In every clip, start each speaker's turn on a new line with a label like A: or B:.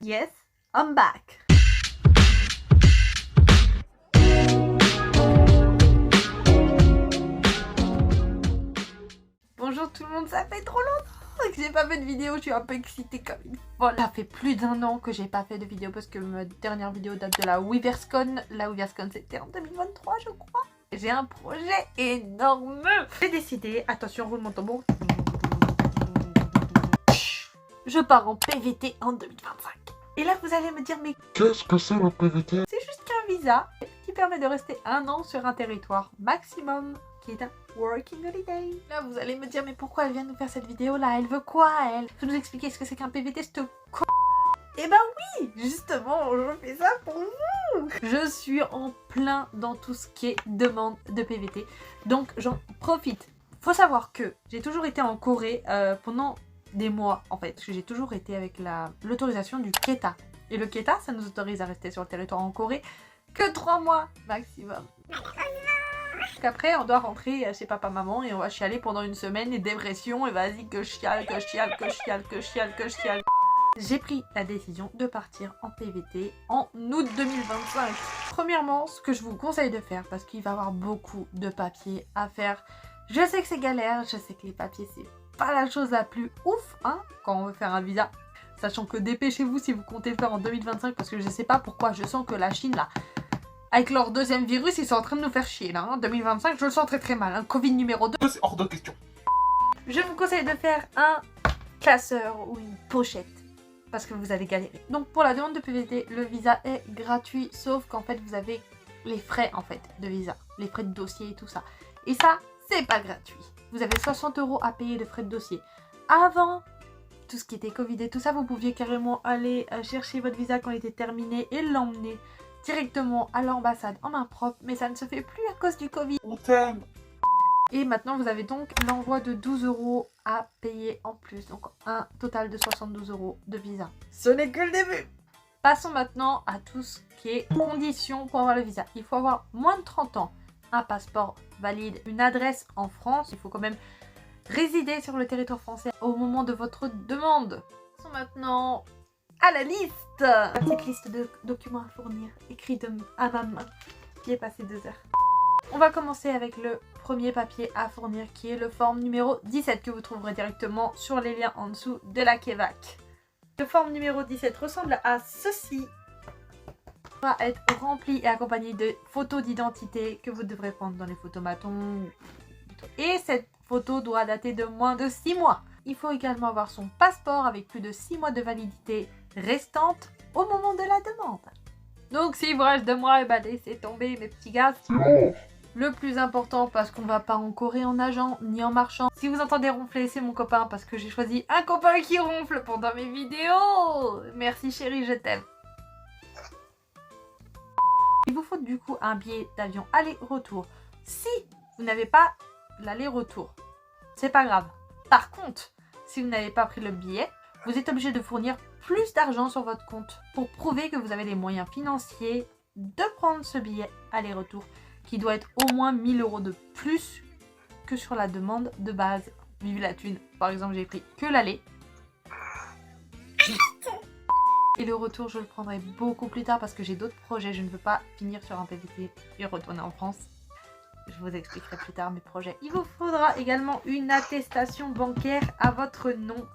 A: Yes, I'm back. Bonjour tout le monde, ça fait trop longtemps que j'ai pas fait de vidéo, je suis un peu excitée comme une folle. Ça fait plus d'1 an que j'ai pas fait de vidéo parce que ma dernière vidéo date de la Weaverscon. La Weaverscon c'était en 2023 je crois. J'ai un projet énorme. J'ai décidé, attention roulement de tambour, je pars en PVT en 2025. Et là vous allez me dire mais
B: qu'est-ce que c'est le PVT?
A: c'est juste qu'un visa qui permet de rester 1 an sur un territoire maximum, qui est un working holiday. Là vous allez me dire mais pourquoi elle vient nous faire cette vidéo là? Elle veut quoi elle? Faut nous expliquer ce que c'est qu'un PVT cette con. Eh ben oui, justement je fais ça pour vous. Je suis en plein dans tout ce qui est demande de PVT, donc j'en profite. Faut savoir que j'ai toujours été en Corée pendant des mois en fait, parce que j'ai toujours été avec l'autorisation du KETA. Et le KETA, ça nous autorise à rester sur le territoire en Corée que 3 mois maximum. Qu'après, on doit rentrer chez papa-maman et on va chialer pendant 1 semaine et dépression et vas-y que je chiale, que je chiale, que je chiale, que je chiale, que je chiale. J'ai pris la décision de partir en PVT en août 2025. Premièrement, ce que je vous conseille de faire, parce qu'il va y avoir beaucoup de papiers à faire. Je sais que c'est galère, je sais que les papiers c'est pas la chose la plus ouf hein, quand on veut faire un visa. Sachant que dépêchez-vous si vous comptez le faire en 2025 parce que je sais pas pourquoi, je sens que la Chine là, avec leur deuxième virus, ils sont en train de nous faire chier là. 2025, je le sens très très mal. Hein. Covid numéro 2.
B: C'est hors de question.
A: Je vous conseille de faire un classeur ou une pochette parce que vous allez galérer. Donc pour la demande de PVT, le visa est gratuit sauf qu'en fait vous avez les frais en fait de visa, les frais de dossier et tout ça. Et ça, c'est pas gratuit. Vous avez 60 € à payer de frais de dossier. Avant tout ce qui était Covid et tout ça, vous pouviez carrément aller chercher votre visa quand il était terminé et l'emmener directement à l'ambassade en main propre, mais ça ne se fait plus à cause du Covid.
B: On t'aime.
A: Et maintenant vous avez donc l'envoi de 12 € à payer en plus, donc un total de 72 € de visa. Ce n'est que le début. Passons maintenant à tout ce qui est conditions pour avoir le visa. Il faut avoir moins de 30 ans, un passeport valide, une adresse en France, il faut quand même résider sur le territoire français au moment de votre demande. Passons maintenant à la liste. La petite liste de documents à fournir, écrite à ma main, qui est passé 2 heures. On va commencer avec le premier papier à fournir qui est le forme numéro 17 que vous trouverez directement sur les liens en dessous de la KEVAC. Le forme numéro 17 ressemble à ceci. Va être rempli et accompagné de photos d'identité que vous devrez prendre dans les photomatons. Et cette photo doit dater de moins de 6 mois. Il faut également avoir son passeport avec plus de 6 mois de validité restante au moment de la demande. Donc si vous reste 2 mois, et bah laissez tomber mes petits gars. Le plus important parce qu'on va pas en Corée en nageant ni en marchant. Si vous entendez ronfler, c'est mon copain parce que j'ai choisi un copain qui ronfle pendant mes vidéos. Merci chérie, je t'aime. Il vous faut du coup un billet d'avion aller-retour. Si vous n'avez pas l'aller-retour, c'est pas grave. Par contre, si vous n'avez pas pris le billet, vous êtes obligé de fournir plus d'argent sur votre compte pour prouver que vous avez les moyens financiers de prendre ce billet aller-retour qui doit être au moins 1 000 € de plus que sur la demande de base. Vive la thune. Par exemple, j'ai pris que l'aller. Et le retour, je le prendrai beaucoup plus tard parce que j'ai d'autres projets. Je ne veux pas finir sur un PVT et retourner en France. Je vous expliquerai plus tard mes projets. Il vous faudra également une attestation bancaire à votre nom,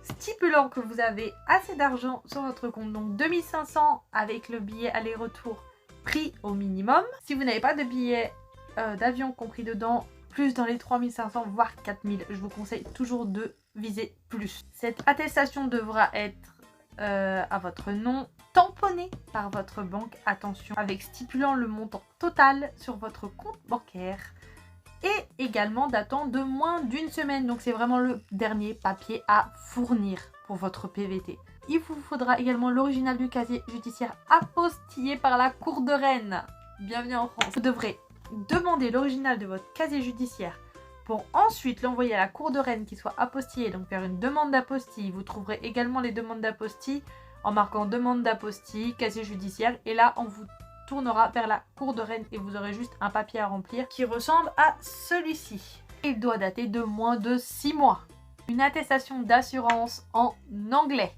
A: stipulant que vous avez assez d'argent sur votre compte. Donc 2500 avec le billet aller-retour pris au minimum. Si vous n'avez pas de billet d'avion compris dedans, plus dans les 3500 voire 4000, je vous conseille toujours de viser plus. Cette attestation devra être à votre nom, tamponné par votre banque, attention, avec stipulant le montant total sur votre compte bancaire et également datant de moins d'1 semaine. Donc c'est vraiment le dernier papier à fournir pour votre PVT. Il vous faudra également l'original du casier judiciaire apostillé par la Cour de Rennes. Bienvenue en France. Vous devrez demander l'original de votre casier judiciaire pour ensuite l'envoyer à la Cour de Rennes qui soit apostillée, donc faire une demande d'apostille. Vous trouverez également les demandes d'apostille en marquant demande d'apostille, casier judiciaire, et là on vous tournera vers la Cour de Rennes et vous aurez juste un papier à remplir qui ressemble à celui-ci. Il doit dater de moins de 6 mois. Une attestation d'assurance en anglais.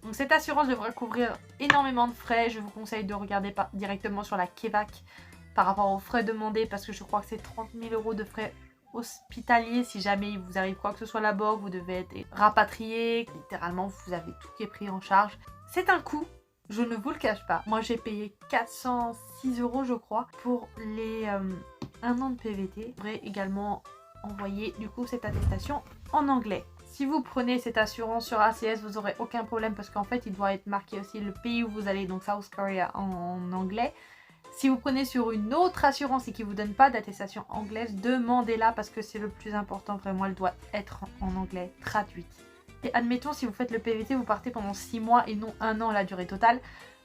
A: Donc cette assurance devrait couvrir énormément de frais. Je vous conseille de regarder directement sur la Kevac par rapport aux frais demandés parce que je crois que c'est 30 000 € de frais hospitaliers. Si jamais il vous arrive quoi que ce soit là-bas, vous devez être rapatrié. Littéralement, vous avez tout qui est pris en charge. C'est un coût, je ne vous le cache pas. Moi, j'ai payé 406 € je crois pour les 1 an de PVT. Vous devrez également envoyer du coup cette attestation en anglais. Si vous prenez cette assurance sur ACS, vous n'aurez aucun problème parce qu'en fait, il doit être marqué aussi le pays où vous allez, donc South Korea en anglais. Si vous prenez sur une autre assurance et qui ne vous donne pas d'attestation anglaise, demandez-la parce que c'est le plus important. Vraiment, elle doit être en anglais traduite. Et admettons, si vous faites le PVT, vous partez pendant 6 mois et non 1 an la durée totale,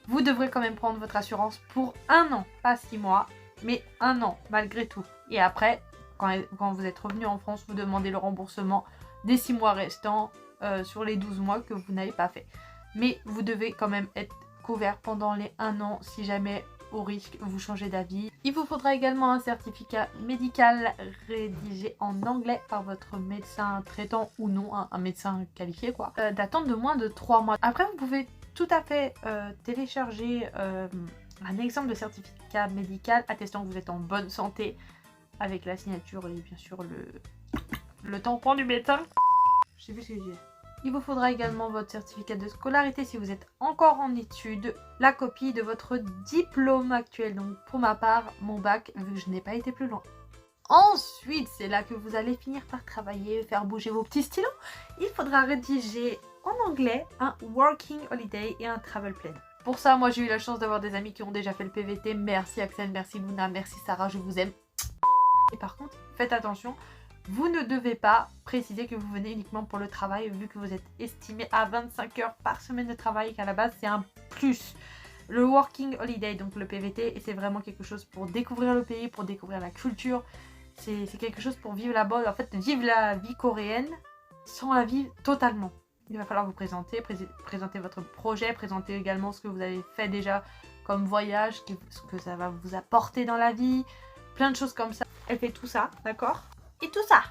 A: vous devrez quand même prendre votre assurance pour 1 an, pas 6 mois, mais 1 an malgré tout. Et après, quand vous êtes revenu en France, vous demandez le remboursement des 6 mois restants sur les 12 mois que vous n'avez pas fait. Mais vous devez quand même être couvert pendant les 1 an si jamais au risque vous changez d'avis. Il vous faudra également un certificat médical rédigé en anglais par votre médecin traitant ou non, un médecin qualifié quoi, datant de moins de 3 mois. Après vous pouvez tout à fait télécharger un exemple de certificat médical attestant que vous êtes en bonne santé avec la signature et bien sûr le tampon du médecin. Je sais plus ce que je dis. Il vous faudra également votre certificat de scolarité si vous êtes encore en études, la copie de votre diplôme actuel, donc pour ma part, mon bac, vu que je n'ai pas été plus loin. Ensuite, c'est là que vous allez finir par travailler, faire bouger vos petits stylos. Il faudra rédiger en anglais un Working Holiday et un Travel Plan. Pour ça, moi j'ai eu la chance d'avoir des amis qui ont déjà fait le PVT. Merci Axel, merci Luna, merci Sarah, je vous aime. Et par contre, faites attention. Vous ne devez pas préciser que vous venez uniquement pour le travail vu que vous êtes estimé à 25 heures par semaine de travail et qu'à la base c'est un plus. Le Working Holiday, donc le PVT, et c'est vraiment quelque chose pour découvrir le pays, pour découvrir la culture. C'est quelque chose pour vivre là-bas, en fait vivre la vie coréenne sans la vivre totalement. Il va falloir vous présenter votre projet, présenter également ce que vous avez fait déjà comme voyage, ce que ça va vous apporter dans la vie, plein de choses comme ça. Elle fait tout ça, d'accord ? Et tout ça.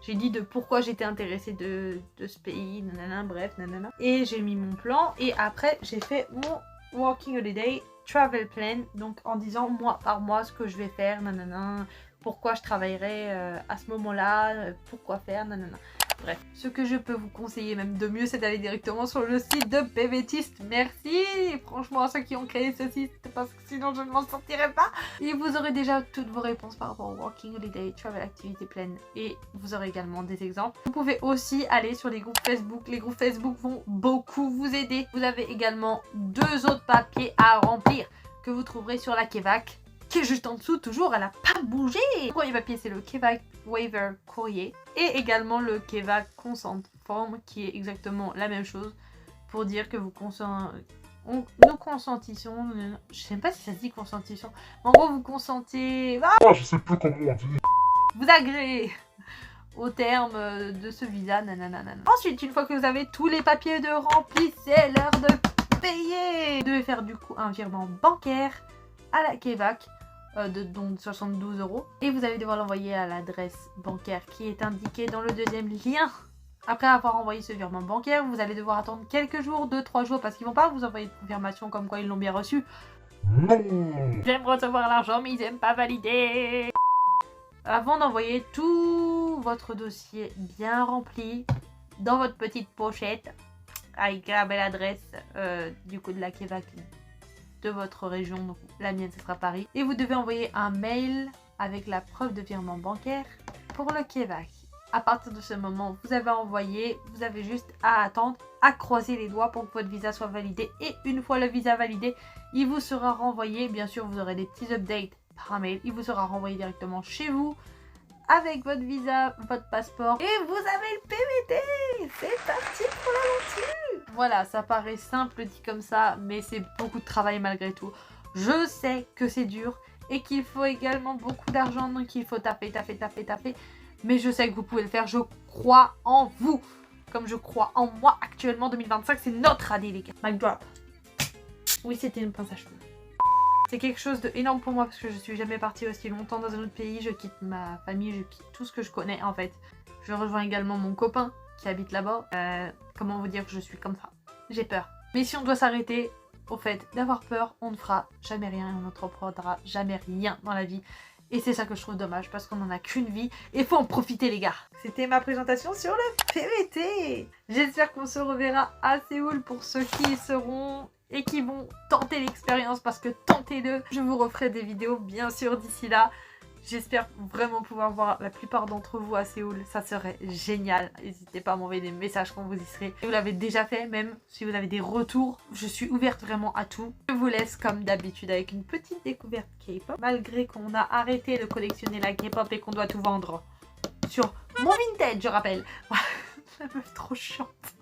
A: J'ai dit de pourquoi j'étais intéressée de ce pays, nanana, bref, nanana. Et j'ai mis mon plan et après j'ai fait mon Working Holiday Travel Plan. Donc en disant mois par mois ce que je vais faire, nanana, pourquoi je travaillerai à ce moment-là, pourquoi faire, nanana. Bref, ce que je peux vous conseiller même de mieux, c'est d'aller directement sur le site de PVTiste. Merci franchement à ceux qui ont créé ce site, parce que sinon je ne m'en sortirais pas. Et vous aurez déjà toutes vos réponses par rapport au Working Holiday Travel Activity Plan. Et vous aurez également des exemples. Vous pouvez aussi aller sur les groupes Facebook. Les groupes Facebook vont beaucoup vous aider. Vous avez également 2 autres papiers à remplir que vous trouverez sur la Kevac, qui est juste en dessous, toujours, elle n'a pas bougé. Le premier papier, c'est le Kevac Waiver Courrier et également le Kevac Consent Form, qui est exactement la même chose pour dire que nous consentissons. Je sais pas si ça se dit consentissons. En gros, vous consentez. Ah, je sais plus comment on dit. Vous agréez au terme de ce visa. Nanana. Ensuite, une fois que vous avez tous les papiers de remplis, c'est l'heure de payer. Vous devez faire du coup un virement bancaire à la Kevac. Donc 72 € et vous allez devoir l'envoyer à l'adresse bancaire qui est indiquée dans le deuxième lien. Après avoir envoyé ce virement bancaire, vous allez devoir attendre quelques jours, 2-3 jours, parce qu'ils vont pas vous envoyer de confirmation comme quoi ils l'ont bien reçu. Non. J'aime recevoir l'argent mais ils aiment pas valider. Avant d'envoyer tout votre dossier bien rempli dans votre petite pochette avec la belle adresse du coup de la Kevac de votre région, donc la mienne ce sera Paris, et vous devez envoyer un mail avec la preuve de virement bancaire pour le Kevac. À partir de ce moment, vous avez envoyé, vous avez juste à attendre, à croiser les doigts pour que votre visa soit validé, et une fois le visa validé, il vous sera renvoyé, bien sûr vous aurez des petits updates par mail, il vous sera renvoyé directement chez vous avec votre visa, votre passeport, et vous avez le PVT. C'est parti pour l'aventure. Voilà, ça paraît simple dit comme ça, mais c'est beaucoup de travail malgré tout. Je sais que c'est dur et qu'il faut également beaucoup d'argent, donc il faut taper. Mais je sais que vous pouvez le faire, je crois en vous. Comme je crois en moi actuellement, 2025, c'est notre année les gars. Mic drop. Oui, c'était une pince à cheveux. C'est quelque chose d'énorme pour moi parce que je suis jamais partie aussi longtemps dans un autre pays. Je quitte ma famille, je quitte tout ce que je connais en fait. Je rejoins également mon copain qui habite là-bas. Comment vous dire que je suis comme ça? J'ai peur. Mais si on doit s'arrêter au fait d'avoir peur, on ne fera jamais rien et on n'entreprendra jamais rien dans la vie. Et c'est ça que je trouve dommage parce qu'on n'en a qu'une vie et faut en profiter les gars. C'était ma présentation sur le PVT. J'espère qu'on se reverra à Séoul pour ceux qui y seront et qui vont tenter l'expérience parce que tentez-le. Je vous referai des vidéos bien sûr d'ici là. J'espère vraiment pouvoir voir la plupart d'entre vous à Séoul, ça serait génial. N'hésitez pas à m'envoyer des messages quand vous y serez. Si vous l'avez déjà fait, même si vous avez des retours, je suis ouverte vraiment à tout. Je vous laisse comme d'habitude avec une petite découverte K-pop. Malgré qu'on a arrêté de collectionner la K-pop et qu'on doit tout vendre sur mon vintage, je rappelle. La meuf trop chiante.